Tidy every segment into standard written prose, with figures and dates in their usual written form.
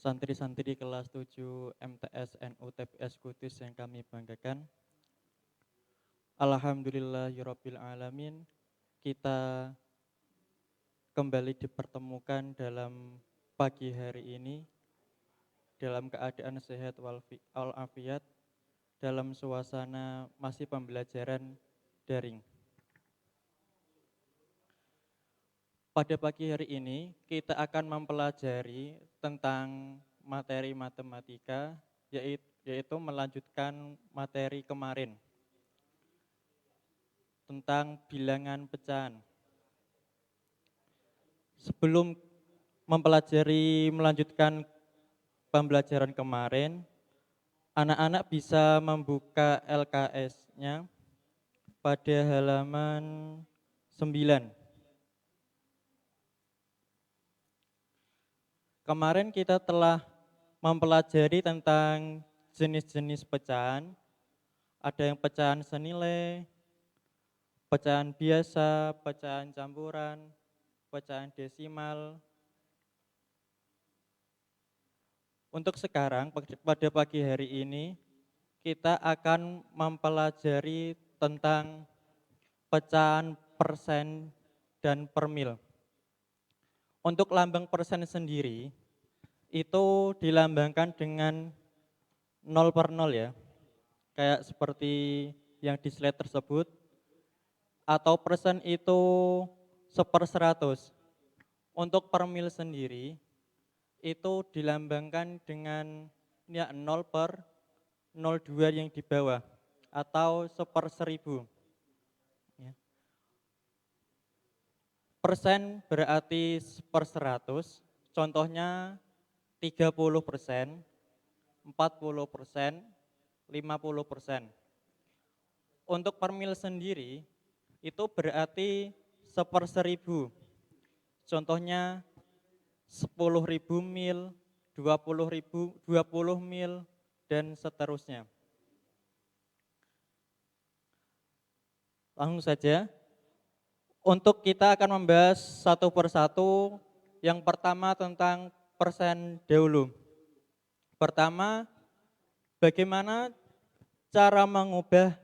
Santri-santri kelas 7 MTS NU TPS Kudus yang kami banggakan. Alhamdulillahirabbil alamin, kita kembali dipertemukan dalam pagi hari ini dalam keadaan sehat walafiat dalam suasana masih pembelajaran daring. Pada pagi hari ini kita akan mempelajari tentang materi matematika, yaitu melanjutkan materi kemarin tentang bilangan pecahan. Sebelum melanjutkan pembelajaran kemarin, anak-anak bisa membuka LKS-nya pada halaman 9. Kemarin kita telah mempelajari tentang jenis-jenis pecahan. Ada yang pecahan senilai, pecahan biasa, pecahan campuran, pecahan desimal. Untuk sekarang, pada pagi hari ini, kita akan mempelajari tentang pecahan persen dan per mil. Untuk lambang persen sendiri, itu dilambangkan dengan 0 per 0 ya. Kayak seperti yang di slide tersebut. Atau persen itu 1/100. Untuk per mil sendiri, itu dilambangkan dengan 0 per 0,2 yang di bawah. Atau 1/1000. Persen berarti 1/100, contohnya 30%, 40%, 50%. Untuk per mil sendiri, itu berarti 1/1000, contohnya 10.000 mil, 20 mil, dan seterusnya. Langsung saja. Untuk kita akan membahas satu persatu. Yang pertama tentang persen dahulu. Pertama, bagaimana cara mengubah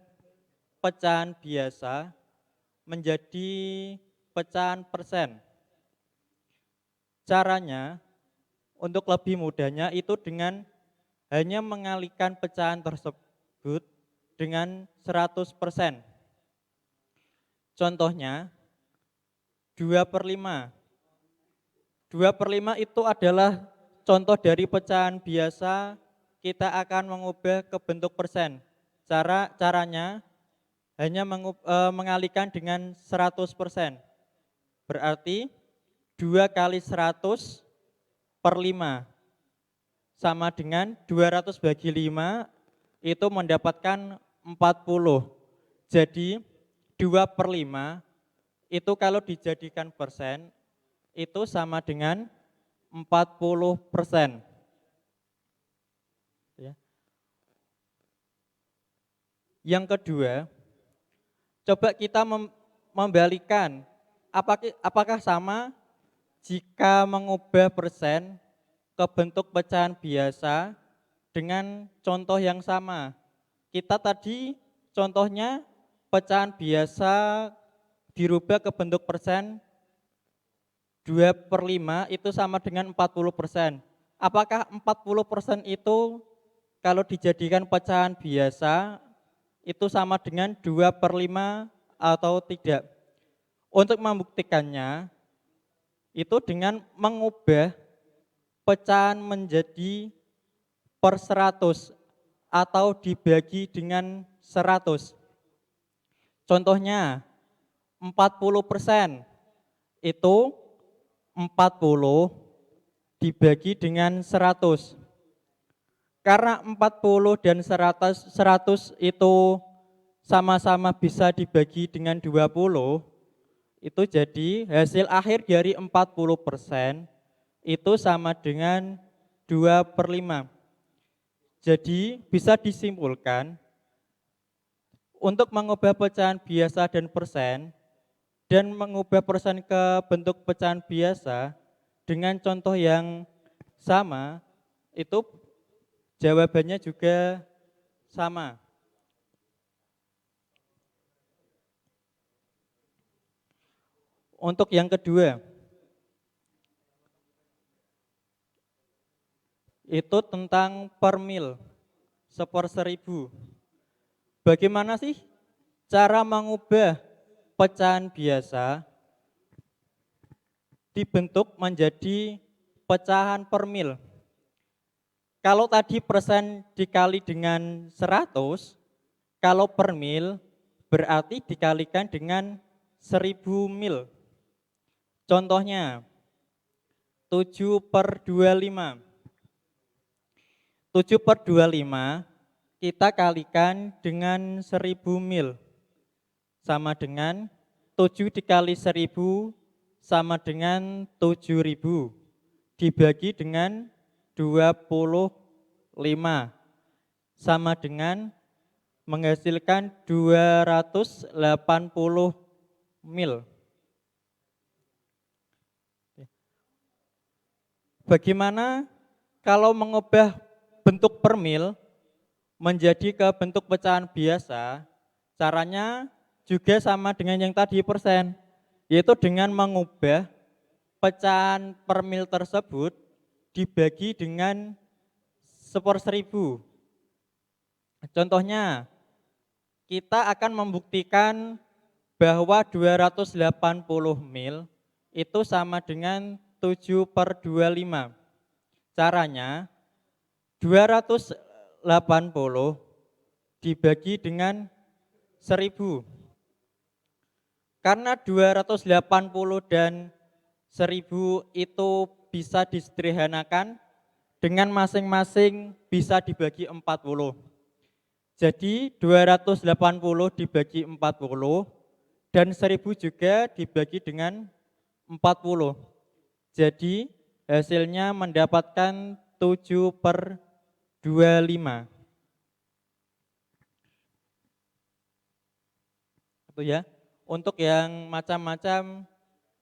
pecahan biasa menjadi pecahan persen. Caranya, untuk lebih mudahnya itu dengan hanya mengalihkan pecahan tersebut dengan 100%. Contohnya, 2/5. 2/5 itu adalah contoh dari pecahan biasa, kita akan mengubah ke bentuk persen. Caranya hanya mengalihkan dengan 100%. Berarti 2 kali 100 per 5 sama dengan 200 bagi 5 itu mendapatkan 40. Jadi 2/5 itu kalau dijadikan persen itu sama dengan 40%. Yang kedua, coba kita membalikan, apakah sama jika mengubah persen ke bentuk pecahan biasa dengan contoh yang sama. Kita tadi contohnya pecahan biasa dirubah ke bentuk persen, 2/5 itu sama dengan 40%. Apakah 40% itu kalau dijadikan pecahan biasa itu sama dengan 2/5 atau tidak? Untuk membuktikannya itu dengan mengubah pecahan menjadi per 100 atau dibagi dengan 100. Contohnya 40% itu 40 dibagi dengan 100. Karena 40 dan 100 itu sama-sama bisa dibagi dengan 20, itu jadi hasil akhir dari 40% itu sama dengan 2/5. Jadi bisa disimpulkan untuk mengubah pecahan biasa dan persen dan mengubah persen ke bentuk pecahan biasa dengan contoh yang sama, itu jawabannya juga sama. Untuk yang kedua, itu tentang per mil, 1/1000. Bagaimana sih cara mengubah pecahan biasa dibentuk menjadi pecahan per mil? Kalau tadi persen dikali dengan 100, kalau per mil berarti dikalikan dengan 1000 mil. Contohnya 7/25. 7/25 kita kalikan dengan 1000 mil. Sama dengan 7 dikali 1000 sama dengan 7000. Dibagi dengan 25. Sama dengan menghasilkan 280 mil. Bagaimana kalau mengubah bentuk per mil menjadi ke bentuk pecahan biasa? Caranya juga sama dengan yang tadi persen, yaitu dengan mengubah pecahan per mil tersebut dibagi dengan 1/1000. Contohnya, kita akan membuktikan bahwa 280 mil itu sama dengan 7/25. Caranya 280 dibagi dengan 1000. Karena 280 dan 1000 itu bisa disederhanakan dengan masing-masing bisa dibagi 40. Jadi 280 dibagi 40 dan 1000 juga dibagi dengan 40. Jadi hasilnya mendapatkan 7/25. Itu ya. Untuk yang macam-macam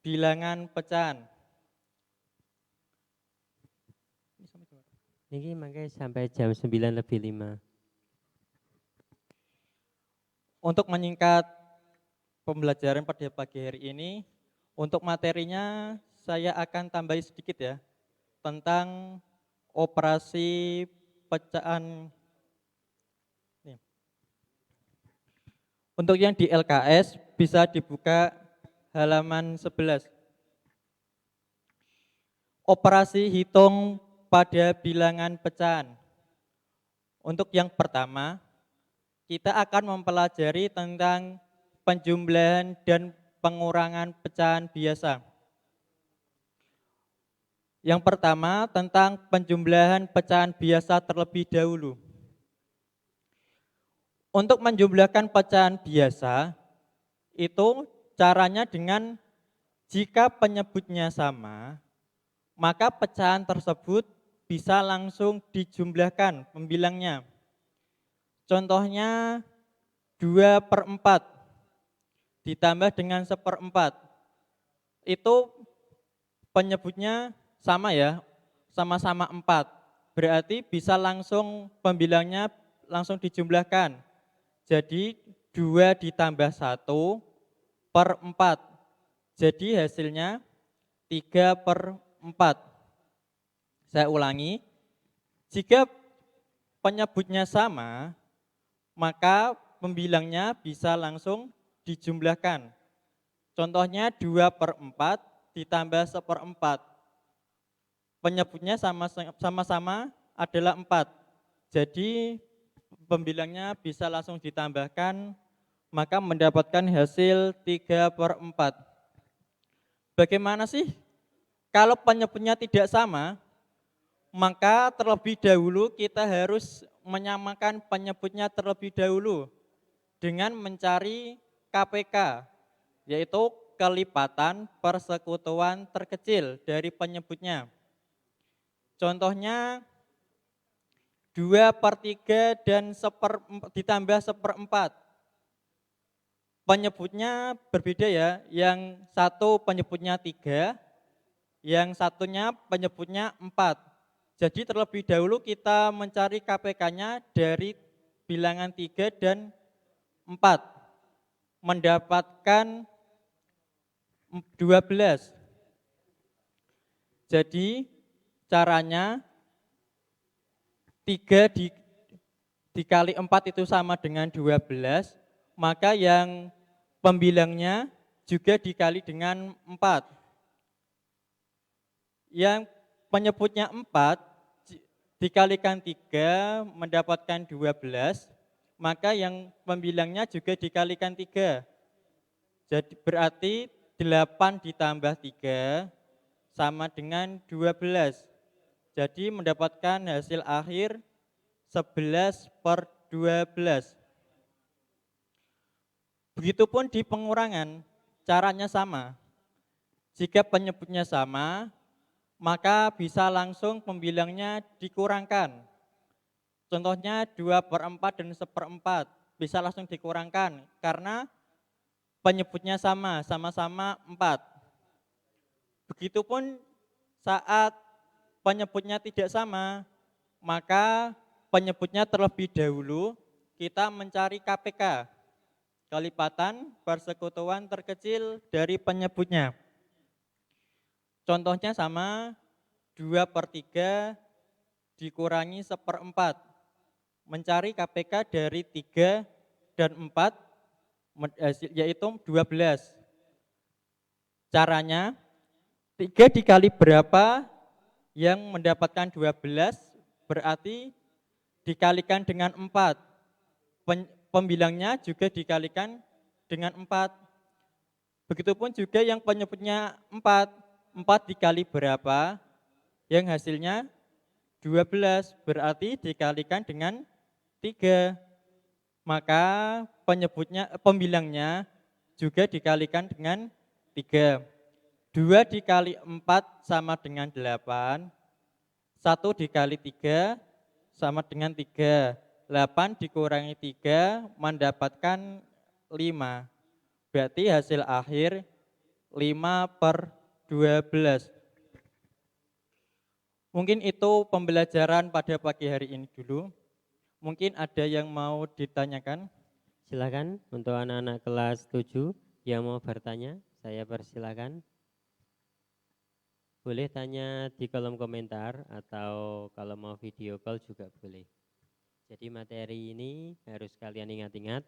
bilangan pecahan. Ini makanya sampai jam 9:05. Untuk menyingkat pembelajaran pada pagi hari ini, untuk materinya saya akan tambah sedikit ya, tentang operasi pecahan. Untuk yang di LKS bisa dibuka halaman 11. Operasi hitung pada bilangan pecahan. Untuk yang pertama, kita akan mempelajari tentang penjumlahan dan pengurangan pecahan biasa. Yang pertama tentang penjumlahan pecahan biasa terlebih dahulu. Untuk menjumlahkan pecahan biasa, itu caranya dengan jika penyebutnya sama, maka pecahan tersebut bisa langsung dijumlahkan pembilangnya. Contohnya 2/4 ditambah dengan 1/4. Itu penyebutnya sama ya, sama-sama 4. Berarti bisa langsung pembilangnya langsung dijumlahkan. Jadi 2 ditambah 1/4. Jadi hasilnya 3/4. Saya ulangi, jika penyebutnya sama, maka pembilangnya bisa langsung dijumlahkan. Contohnya 2/4 ditambah 1/4. Penyebutnya sama-sama adalah 4. Jadi pembilangnya bisa langsung ditambahkan, maka mendapatkan hasil 3/4. Bagaimana sih kalau penyebutnya tidak sama? Maka terlebih dahulu kita harus menyamakan penyebutnya terlebih dahulu dengan mencari KPK, yaitu kelipatan persekutuan terkecil dari penyebutnya. Contohnya 2/3 dan ditambah 1/4. Penyebutnya berbeda ya, yang satu penyebutnya 3, yang satunya penyebutnya 4. Jadi terlebih dahulu kita mencari KPK-nya dari bilangan 3 dan 4. Mendapatkan 12. Jadi caranya 3 dikali 4 itu sama dengan 12, maka yang pembilangnya juga dikali dengan 4. Yang penyebutnya 4 dikalikan 3 mendapatkan 12, maka yang pembilangnya juga dikalikan 3. Jadi berarti 8 ditambah 3 sama dengan 12. Jadi mendapatkan hasil akhir 11/12. Begitupun di pengurangan, caranya sama. Jika penyebutnya sama, maka bisa langsung pembilangnya dikurangkan. Contohnya 2/4 dan 1/4 bisa langsung dikurangkan karena penyebutnya sama-sama 4. Begitupun saat penyebutnya tidak sama, maka penyebutnya terlebih dahulu kita mencari KPK, kelipatan persekutuan terkecil dari penyebutnya. Contohnya sama, 2/3 dikurangi 1/4. Mencari KPK dari 3 dan 4 yaitu 12. Caranya 3 dikali berapa yang mendapatkan 12 berarti dikalikan dengan 4. Pembilangnya juga dikalikan dengan 4. Begitupun juga yang penyebutnya 4. 4 dikali berapa yang hasilnya 12 berarti dikalikan dengan 3. Maka pembilangnya juga dikalikan dengan 3. 2 dikali 4 sama dengan 8. 1 dikali 3 sama dengan 3. 8 dikurangi 3 mendapatkan 5. Berarti hasil akhir 5/12. Mungkin itu pembelajaran pada pagi hari ini dulu. Mungkin ada yang mau ditanyakan? Silakan untuk anak-anak kelas 7 yang mau bertanya, saya persilakan. Boleh tanya di kolom komentar atau kalau mau video call juga boleh. Jadi materi ini harus kalian ingat-ingat.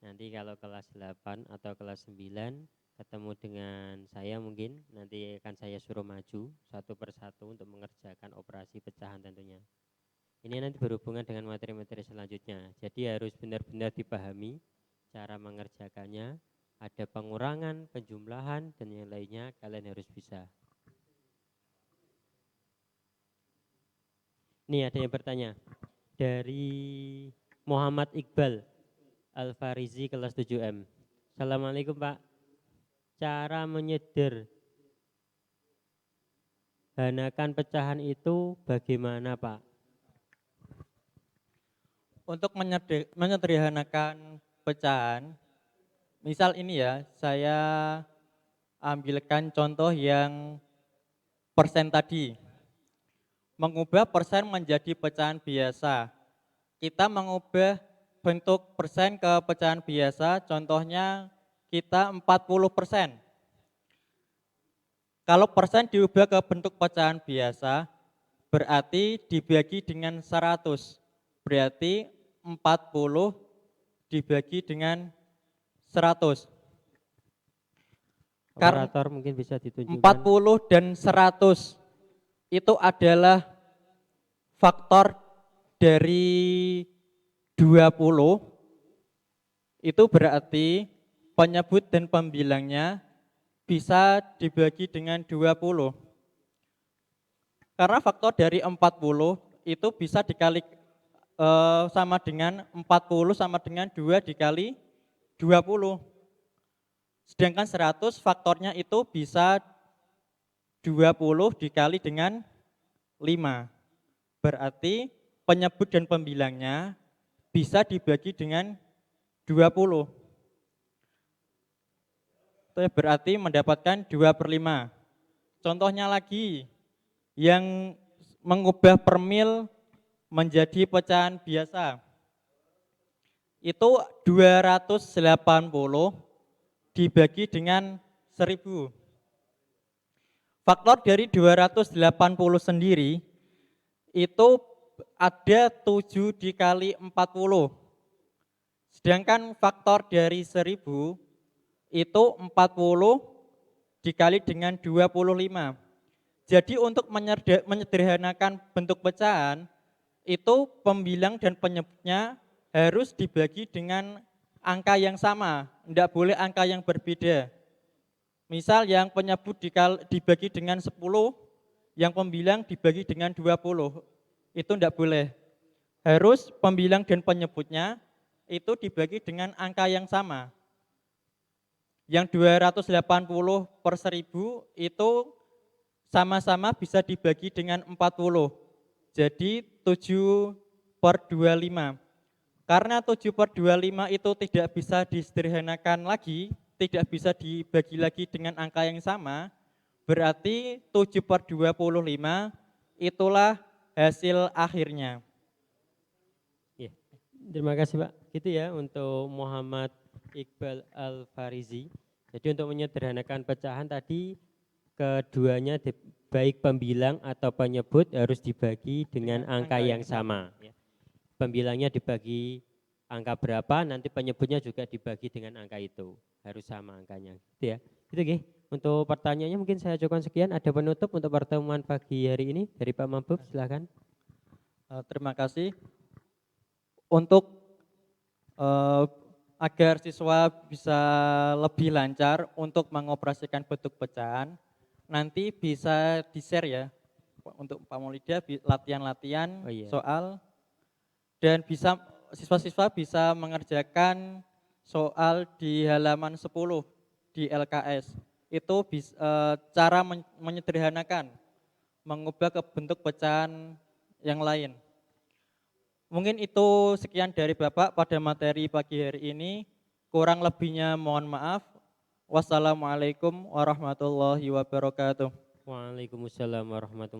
Nanti kalau kelas 8 atau kelas 9 ketemu dengan saya mungkin nanti akan saya suruh maju satu persatu untuk mengerjakan operasi pecahan tentunya. Ini nanti berhubungan dengan materi-materi selanjutnya. Jadi harus benar-benar dipahami cara mengerjakannya. Ada pengurangan, penjumlahan, dan yang lainnya kalian harus bisa. Nih ada yang bertanya. Dari Muhammad Iqbal Al-Farizi kelas 7M. Assalamualaikum Pak. Cara menyederhanakan pecahan itu bagaimana Pak? Untuk menyederhanakan pecahan, misal ini ya, saya ambilkan contoh yang persen tadi. Mengubah persen menjadi pecahan biasa. Kita mengubah bentuk persen ke pecahan biasa, contohnya kita 40%. Kalau persen diubah ke bentuk pecahan biasa, berarti dibagi dengan 100. Berarti 40 dibagi dengan 100. Karena Operator mungkin bisa ditunjukkan. 40 dan 100 itu adalah faktor dari 20. Itu berarti penyebut dan pembilangnya bisa dibagi dengan 20. Karena faktor dari 40 itu bisa dikali sama dengan 40 sama dengan 2 dikali 20. Sedangkan 100 faktornya itu bisa 20 dikali dengan 5. Berarti penyebut dan pembilangnya bisa dibagi dengan 20. Itu berarti mendapatkan 2/5. Contohnya lagi, yang mengubah per mil menjadi pecahan biasa. Itu 280 dibagi dengan 1000. Faktor dari 280 sendiri itu ada 7 dikali 40. Sedangkan faktor dari 1000 itu 40 dikali dengan 25. Jadi untuk menyederhanakan bentuk pecahan, itu pembilang dan penyebutnya harus dibagi dengan angka yang sama, tidak boleh angka yang berbeda. Misal yang penyebut dibagi dengan 10, yang pembilang dibagi dengan 20, itu tidak boleh. Harus pembilang dan penyebutnya itu dibagi dengan angka yang sama. Yang 280 per 1000 itu sama-sama bisa dibagi dengan 40. Jadi 7 per 25. Karena 7 per 25 itu tidak bisa disederhanakan lagi, tidak bisa dibagi lagi dengan angka yang sama, berarti 7 per 25 itulah hasil akhirnya. Ya, terima kasih Pak. Gitu ya untuk Muhammad Iqbal Al-Farizi. Jadi untuk menyederhanakan pecahan tadi keduanya baik pembilang atau penyebut harus dibagi dengan angka yang sama. Ya. Pembilangnya dibagi angka berapa, nanti penyebutnya juga dibagi dengan angka itu. Harus sama angkanya. Gitu ya. Gitu Ki. Untuk pertanyaannya mungkin saya cukupkan sekian. Ada penutup untuk pertemuan pagi hari ini dari Pak Mabub, silakan. Terima kasih. Untuk agar siswa bisa lebih lancar untuk mengoperasikan bentuk pecahan, nanti bisa di-share ya untuk Pak Maulida latihan-latihan soal, dan bisa siswa-siswa bisa mengerjakan soal di halaman 10 di LKS. Itu cara menyederhanakan, mengubah ke bentuk pecahan yang lain. Mungkin itu sekian dari Bapak pada materi pagi hari ini. Kurang lebihnya mohon maaf. Wassalamualaikum warahmatullahi wabarakatuh. Waalaikumsalam warahmatullahi wabarakatuh.